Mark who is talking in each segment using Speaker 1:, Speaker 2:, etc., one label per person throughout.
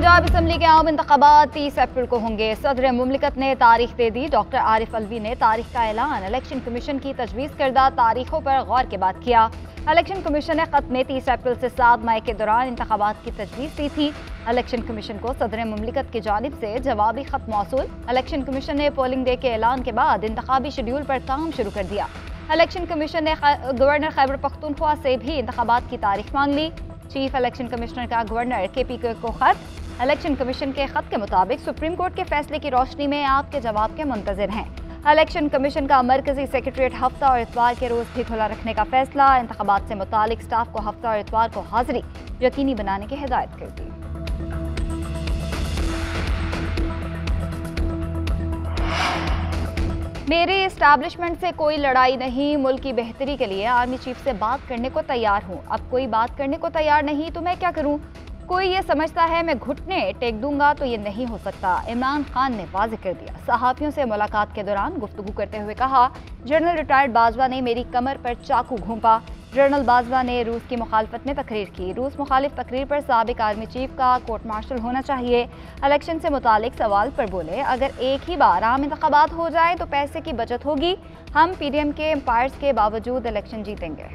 Speaker 1: Punjab assembly के आम इंतखाबात 30 अप्रैल को होंगे। सदर मुमलिकत ने तारीख दे दी। डॉक्टर आरिफ अलवी ने तारीख का ऐलान इलेक्शन कमीशन की तजवीज़ करदा तारीखों पर गौर के बाद किया। इलेक्शन कमीशन ने खत में 30 अप्रैल से 7 मई के दौरान इंतखाबात की तजवीज़ दी थी। इलेक्शन कमीशन को सदर मुमलिकत की जानिब से जवाबी खत मौसूल। इलेक्शन कमीशन ने पोलिंग डे के ऐलान के बाद इंतखाबी शेड्यूल पर काम शुरू कर दिया। इलेक्शन कमीशन ने गवर्नर खैबर पख्तूनख्वा से भी इंतखाबात की तारीख मांग ली। चीफ इलेक्शन कमिश्नर का गवर्नर KP को खत। इलेक्शन कमीशन के खत के मुताबिक सुप्रीम कोर्ट के फैसले की रोशनी में आपके जवाब के मुंतजिर हैं। इलेक्शन कमीशन का मरकजी सेक्रेटरीट हफ्ता और इतवार के रोज भी खुला रखने का फैसला। इंतखाबात से मुतालिक स्टाफ को हफ्ता और इतवार को हाजिरी यकीनी बनाने की हिदायत कर दी। मेरी इस्टेब्लिशमेंट से कोई लड़ाई नहीं, मुल्क की बेहतरी के लिए आर्मी चीफ से बात करने को तैयार हूँ। अब कोई बात करने को तैयार नहीं तो मैं क्या करूँ? कोई ये समझता है मैं घुटने टेक दूंगा तो ये नहीं हो सकता। इमरान खान ने वाज़ेह कर दिया। सहाफ़ियों से मुलाकात के दौरान गुफ्तगू करते हुए कहा, जनरल रिटायर्ड बाजवा ने मेरी कमर पर चाकू घोंपा। जनरल बाजवा ने रूस की मुखालफत में तकरीर की। रूस मुखालिफ तकरीर पर साबिक आर्मी चीफ का कोर्ट मार्शल होना चाहिए। इलेक्शन से मुतालिक सवाल पर बोले, अगर एक ही बार आम इंतखाबात हो जाए तो पैसे की बचत होगी। हम PDM के एम्पायर्स के बावजूद इलेक्शन जीतेंगे।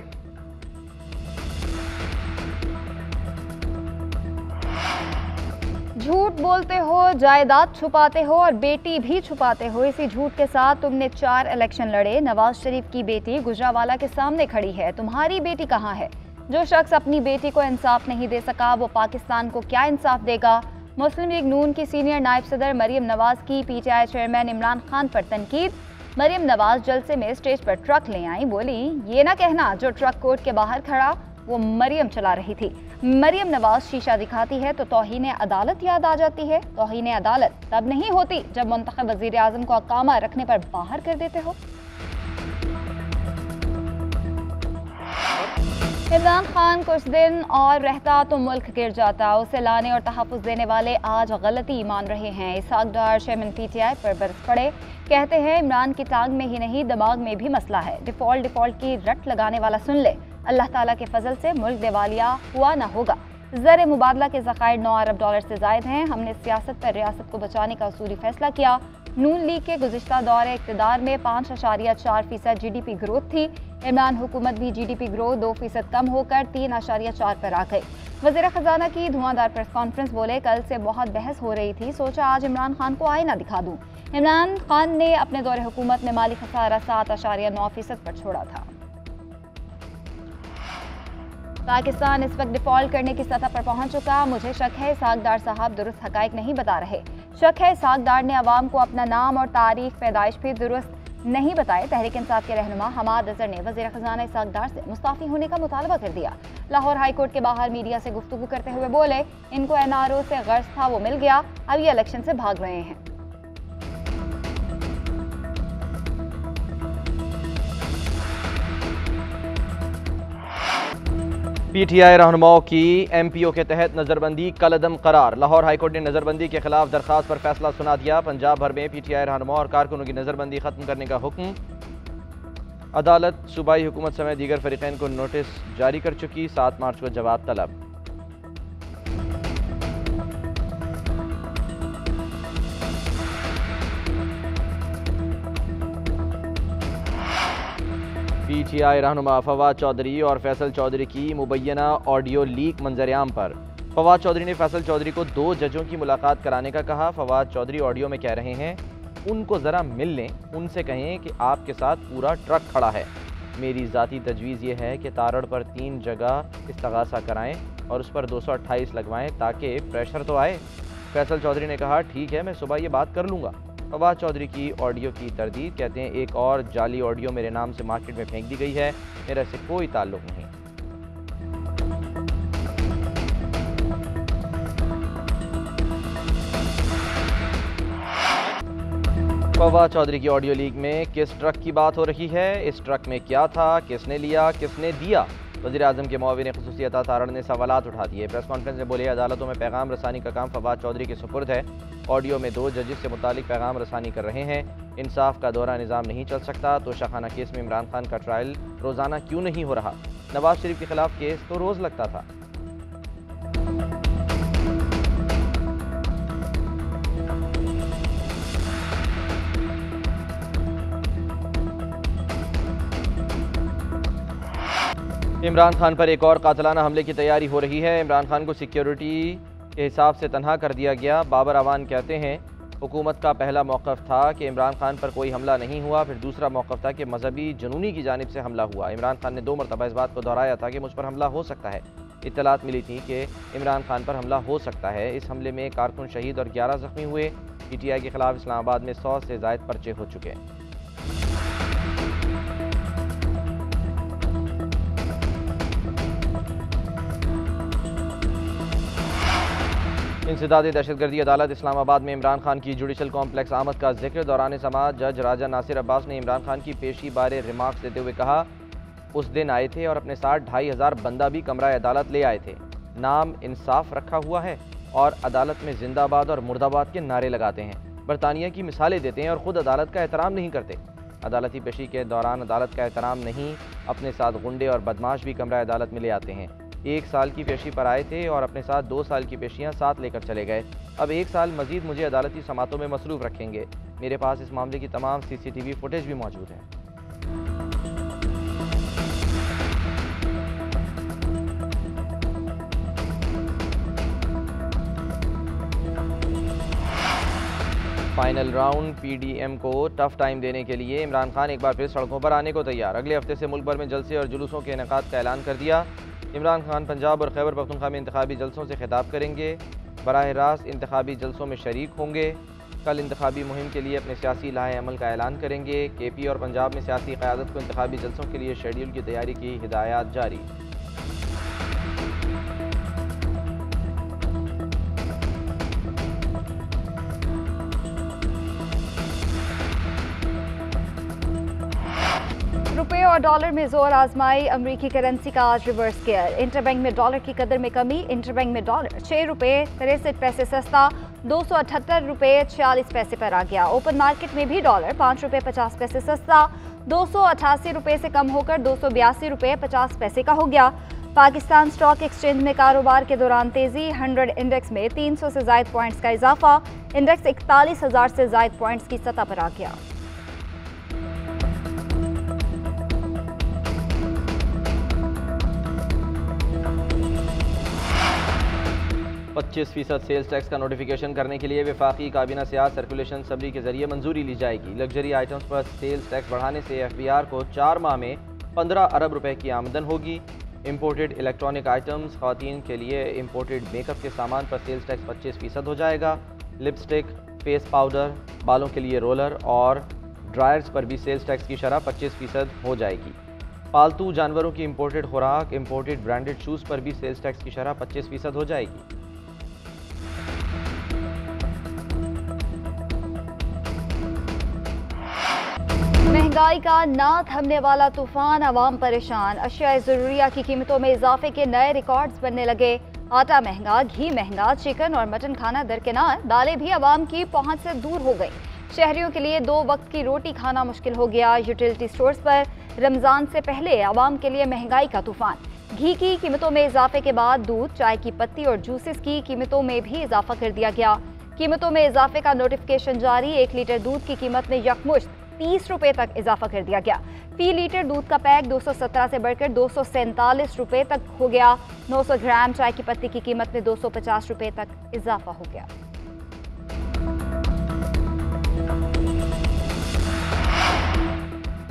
Speaker 1: झूठ बोलते हो, जायदाद छुपाते हो और बेटी भी छुपाते हो। इसी झूठ के साथ तुमने 4 इलेक्शन लड़े। नवाज शरीफ की बेटी गुजरावाला के सामने खड़ी है। तुम्हारी बेटी कहाँ है? जो शख्स अपनी बेटी को इंसाफ नहीं दे सका वो पाकिस्तान को क्या इंसाफ देगा? मुस्लिम लीग नून की सीनियर नायब सदर मरियम नवाज की PTI चेयरमैन इमरान खान पर तनकीद। मरियम नवाज जलसे में स्टेज पर ट्रक ले आई। बोली, ये ना कहना जो ट्रक कोर्ट के बाहर खड़ा वो मरियम चला रही थी। मरियम नवाज शीशा दिखाती है तो तौहीन अदालत याद आ जाती है। तौहीन अदालत तब नहीं होती जब मुंतखब वज़ीर आज़म को अकामा रखने पर बाहर कर देते हो। इमरान खान कुछ दिन और रहता तो मुल्क गिर जाता। उसे लाने और तहफ़्फ़ुज़ देने वाले आज गलती मान रहे हैं। इसहाक डार चेयरमैन PTI पर बरस पड़े। कहते हैं इमरान की टांग में ही नहीं दिमाग में भी मसला है। डिफ़ॉल्ट की रट लगाने वाला सुन ले। अल्लाह ताला के फजल से मुल्क दिवालिया हुआ ना होगा। ज़र मुबादला के ज़खायर 9 अरब डॉलर से ज़ायद हैं। हमने सियासत पर रियासत को बचाने का उसूली फैसला किया। नून लीग के गुज़िश्ता दौरे इक़्तिदार में 5.4% GDP ग्रोथ थी। इमरान हुकूमत भी GDP ग्रोथ 2% कम होकर 3.4 पर आ गई। वज़ीर ख़जाना की धुआंधार प्रेस कॉन्फ्रेंस बोले, कल से बहुत बहस हो रही थी, सोचा आज इमरान खान को आईना दिखा दूँ। इमरान खान ने अपने दौरे हुकूमत में माली खसारा 7.9% पर छोड़ा था। पाकिस्तान इस वक्त डिफॉल्ट करने की सतह पर पहुंच चुका। मुझे शक है इसहाक डार साहब दुरुस्त हकायक नहीं बता रहे। शक है इसहाक डार ने अवाम को अपना नाम और तारीख पैदाइश भी दुरुस्त नहीं बताए। तहरीक इंसाफ के रहनुमा हमाद अजहर ने वज़ीर ख़जाना इसहाक डार से मुस्ताफ़ी होने का मुतालबा कर दिया। लाहौर हाई कोर्ट के बाहर मीडिया से गुफ्तगू करते हुए बोले, इनको NRO से गर्ज था वो मिल गया, अब ये इलेक्शन से भाग रहे हैं।
Speaker 2: PTI रहनुमाओं की MPO के तहत नज़रबंदी कलअदम करार। लाहौर हाईकोर्ट ने नज़रबंदी के खिलाफ दरख्वास्त पर फैसला सुना दिया। पंजाब भर में PTI रहनुमाओं और कारकुनों की नज़रबंदी खत्म करने का हुक्म। अदालत सूबाई हुकूमत समेत दीगर फरीक़ैन को नोटिस जारी कर चुकी। 7 मार्च को जवाब तलब। PTI रहनुमा फवाद चौधरी और फैसल चौधरी की मुबैना ऑडियो लीक मंजरेआम पर। फवाद चौधरी ने फैसल चौधरी को 2 जजों की मुलाकात कराने का कहा। फवाद चौधरी ऑडियो में कह रहे हैं, उनको ज़रा मिल लें, उनसे कहें कि आपके साथ पूरा ट्रक खड़ा है। मेरी ज़ाती तजवीज़ ये है कि तारड़ पर 3 जगह इस्तगासा कराएं और उस पर 228 लगवाएं ताकि प्रेशर तो आए। फैसल चौधरी ने कहा, ठीक है, मैं सुबह ये बात कर लूँगा। फवाद चौधरी की ऑडियो की तरदीद। कहते हैं, एक और जाली ऑडियो मेरे नाम से मार्केट में फेंक दी गई है, मेरा इससे कोई ताल्लुक नहीं। फवाद चौधरी की ऑडियो लीक में किस ट्रक की बात हो रही है? इस ट्रक में क्या था? किसने लिया? किसने दिया? वज़ीर आज़म के मुआविन ख़ुसूसी अता तारड़ ने सवालात उठा दिए। प्रेस कॉन्फ्रेंस में बोले, अदालतों में पैगाम रसानी का काम फवाद चौधरी के सुपुर्द है। ऑडियो में 2 जजेस से मुतालिक पैगाम रसानी कर रहे हैं। इंसाफ का दौरा निज़ाम नहीं चल सकता तो शाखाना केस में इमरान खान का ट्रायल रोज़ाना क्यों नहीं हो रहा? नवाज शरीफ के खिलाफ केस तो रोज़ लगता था। इमरान खान पर एक और कातलाना हमले की तैयारी हो रही है। इमरान खान को सिक्योरिटी के हिसाब से तनहा कर दिया गया। बाबर अवान कहते हैं हुकूमत का पहला मौक़िफ़ था कि इमरान खान पर कोई हमला नहीं हुआ, फिर दूसरा मौक़िफ़ था कि मजहबी जुनूनी की जानिब से हमला हुआ। इमरान खान ने 2 मरतबा इस बात को दोहराया था कि मुझ पर हमला हो सकता है। इत्तलात मिली थी कि इमरान खान पर हमला हो सकता है। इस हमले में कारकुन शहीद और 11 ज़ख्मी हुए। PTI के खिलाफ इस्लामाबाद में 100 से ज़ायद पर्चे हो चुके हैं। इंसदाद दहशतगर्दी अदालत इस्लामाबाद में इमरान खान की जुडिशल कॉम्प्लेक्स आमद का जिक्र। दौरान समाअत जज राजा नासिर अब्बास ने इमरान खान की पेशी बारे रिमार्क्स देते हुए कहा, उस दिन आए थे और अपने साथ 2500 बंदा भी कमरा अदालत ले आए थे। नाम इंसाफ रखा हुआ है और अदालत में जिंदाबाद और मुर्दाबाद के नारे लगाते हैं। बरतानिया की मिसालें देते हैं और ख़ुद अदालत का एहतराम नहीं करते। अदालती पेशी के दौरान अदालत का एहतराम नहीं, अपने साथ गुंडे और बदमाश भी कमरा अदालत में ले आते हैं। 1 साल की पेशी पर आए थे और अपने साथ 2 साल की पेशियां साथ लेकर चले गए। अब 1 साल मजीद मुझे अदालती समातों में मसरूफ़ रखेंगे। मेरे पास इस मामले की तमाम CCTV फुटेज भी मौजूद है। फाइनल राउंड PDM को टफ टाइम देने के लिए इमरान खान एक बार फिर सड़कों पर आने को तैयार। अगले हफ्ते से मुल्क भर में जलसे और जुलूसों के इनेकाद का ऐलान कर दिया। इमरान खान पंजाब और खैबर पख्तूनख्वा में इंतखाबी जलसों से खिताब करेंगे। बराह रास्त इंतखाबी जलसों में शरीक होंगे। कल इंतखाबी मुहिम के लिए अपने सियासी लाहे अमल का ऐलान करेंगे। KP और पंजाब में सियासी क़यादत को इंतखाबी जलसों के लिए शेड्यूल की तैयारी की हिदायत जारी।
Speaker 1: रुपये और डॉलर में जोर आजमाई। अमरीकी करेंसी का आज रिवर्स गियर। इंटरबैंक में डॉलर की कदर में कमी। इंटरबैंक में डॉलर 6 रुपये 63 पैसे सस्ता 278 रुपये 46 पैसे पर आ गया। ओपन मार्केट में भी डॉलर 5 रुपये 50 पैसे सस्ता 288 रुपये से कम होकर 282 रुपये 50 पैसे का हो गया। पाकिस्तान स्टॉक एक्सचेंज में कारोबार के दौरान तेजी। 100 इंडेक्स में 300 से ज़ायद पॉइंट्स का इजाफा। इंडेक्स 41,000 से ज़ायद पॉइंट्स की सतह पर आ गया।
Speaker 2: 25% सेल्स टैक्स का नोटिफिकेशन करने के लिए वफाकी काबीना से आज सर्कुलेशन सबरी के जरिए मंजूरी ली जाएगी। लग्जरी आइटम्स पर सेल्स टैक्स बढ़ाने से FBR को 4 माह में 15 अरब रुपए की आमदन होगी। इंपोर्टेड इलेक्ट्रॉनिक आइटम्स, ख़वातीन के लिए इंपोर्टेड मेकअप के सामान पर सेल्स टैक्स 25% हो जाएगा। लिपस्टिक, फेस पाउडर, बालों के लिए रोलर और ड्रायर्स पर भी सेल्स टैक्स की शरह 25% हो जाएगी। पालतू जानवरों की इंपोर्टेड खुराक, इंपोर्टेड ब्रांडेड शूज़ पर भी सेल्स टैक्स की शरह 25% हो जाएगी।
Speaker 1: महंगाई का ना थमने वाला तूफान, अवाम परेशान। अशिया ज़रूरिया की कीमतों में इजाफे के नए रिकॉर्ड्स बनने लगे। आटा महंगा, घी महंगा, चिकन और मटन खाना दरकिनार, दालें भी अवाम की पहुंच से दूर हो गई। शहरियों के लिए 2 वक्त की रोटी खाना मुश्किल हो गया। यूटिलिटी स्टोर्स पर रमज़ान से पहले अवाम के लिए महंगाई का तूफान। घी की कीमतों में इजाफे के बाद दूध, चाय की पत्ती और जूसेस की कीमतों में भी इजाफा कर दिया गया। कीमतों में इजाफे का नोटिफिकेशन जारी। 1 लीटर दूध की कीमत में यकमुश्त 30 रुपये तक इजाफा कर दिया गया। फी लीटर दूध का पैक 217 से बढ़कर 247 रुपये तक हो गया। 900 ग्राम चाय की पत्ती की कीमत में 250 रुपये तक इजाफा हो गया।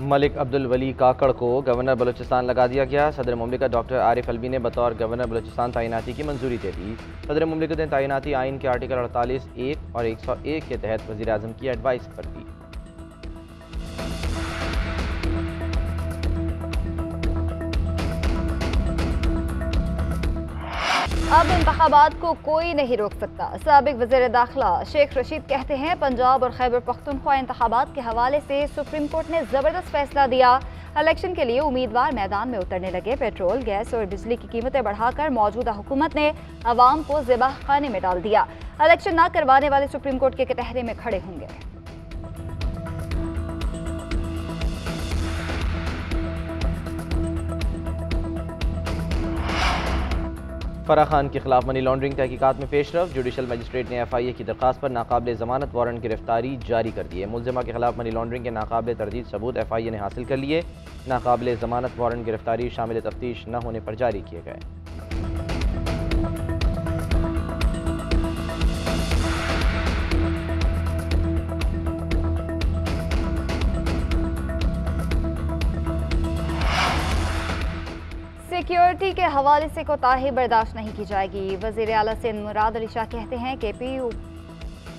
Speaker 2: मलिक अब्दुल वली काकड़ को गवर्नर बलूचिस्तान लगा दिया गया। सदर मुमलिकत डॉक्टर आरिफ अलवी ने बतौर गवर्नर बलूचिस्तान तैनाती की मंजूरी दे दी। सदर मुमलिकत ने तैनाती आइन के आर्टिकल 48(1) और 101 के तहत वज़ीर आज़म की एडवाइस पर दी।
Speaker 1: अब इंतखाबात को कोई नहीं रोक सकता। साबिक वज़ीर दाखिला शेख रशीद कहते हैं पंजाब और खैबर पख्तूनख्वा इंतखाबात के हवाले से सुप्रीम कोर्ट ने ज़बरदस्त फैसला दिया। इलेक्शन के लिए उम्मीदवार मैदान में उतरने लगे। पेट्रोल, गैस और बिजली की कीमतें बढ़ाकर मौजूदा हुकूमत ने अवाम को ज़िबाह खाने में डाल दिया। इलेक्शन न करवाने वाले सुप्रीम कोर्ट के कटहरे में खड़े होंगे।
Speaker 2: फराह खान के खिलाफ मनी लॉन्ड्रिंग तहकीकात में पेशरफ। जुडिशल मजिस्ट्रेट ने FIA की दरख्वास्त पर नाकाबिले ज़मानत वारंट गिरफ्तारी जारी कर दी है। मुल्ज़िमा के खिलाफ मनी लॉन्ड्रिंग के नाकाबिले तरदीद सबूत FIA ने हासिल कर लिए। नाकाबिले ज़मानत वारंट गिरफ्तारी शामिल तफ्तीश न होने पर जारी किए गए।
Speaker 1: सिक्योरिटी के हवाले से कोताही बर्दाश्त नहीं की जाएगी। वज़ीर आला सिंध मुराद अली शाह कहते हैं कि PU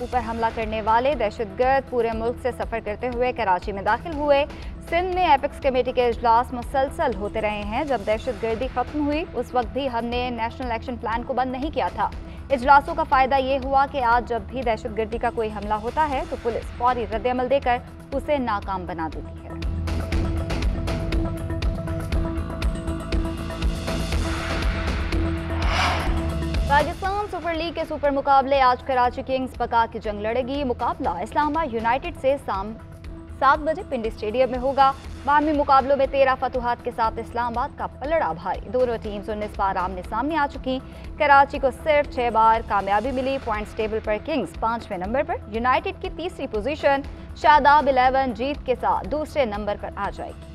Speaker 1: ऊपर हमला करने वाले दहशतगर्द पूरे मुल्क से सफ़र करते हुए कराची में दाखिल हुए। सिंध में एपेक्स कमेटी के इजलास मुसलसल होते रहे हैं। जब दहशतगर्दी खत्म हुई उस वक्त भी हमने नेशनल एक्शन प्लान को बंद नहीं किया था। इजलासों का फ़ायदा ये हुआ कि आज जब भी दहशतगर्दी का कोई हमला होता है तो पुलिस फौरी रद्द-ए-अमल देकर उसे नाकाम बना देती है। पाकिस्तान सुपर लीग के सुपर मुकाबले आज कराची किंग्स बका की जंग लड़ेगी। मुकाबला इस्लामाबाद यूनाइटेड से शाम 7 बजे पिंडी स्टेडियम में होगा। बाहमी मुकाबलों में 13 फतुहात के साथ इस्लामाबाद का पलड़ा भारी। दोनों टीम्स 19 बार आमने सामने आ चुकी। कराची को सिर्फ 6 बार कामयाबी मिली। पॉइंट्स टेबल पर किंग्स 5वें नंबर पर, यूनाइटेड की तीसरी पोजीशन, शादाब 11 जीत के साथ दूसरे नंबर पर आ जाएगी।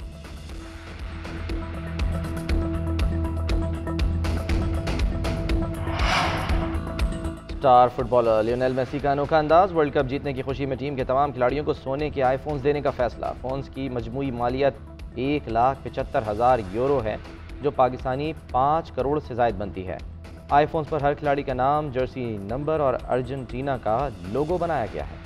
Speaker 2: स्टार फुटबॉलर लियोनेल मेसी का अनोखा अंदाज। वर्ल्ड कप जीतने की खुशी में टीम के तमाम खिलाड़ियों को सोने के आईफोन्स देने का फैसला। फ़ोन्स की मजमूई मालियत 1,75,000 यूरो है, जो पाकिस्तानी 5 करोड़ से ज़ायद बनती है। आईफोन्स पर हर खिलाड़ी का नाम, जर्सी नंबर और अर्जेंटीना का लोगो बनाया गया है।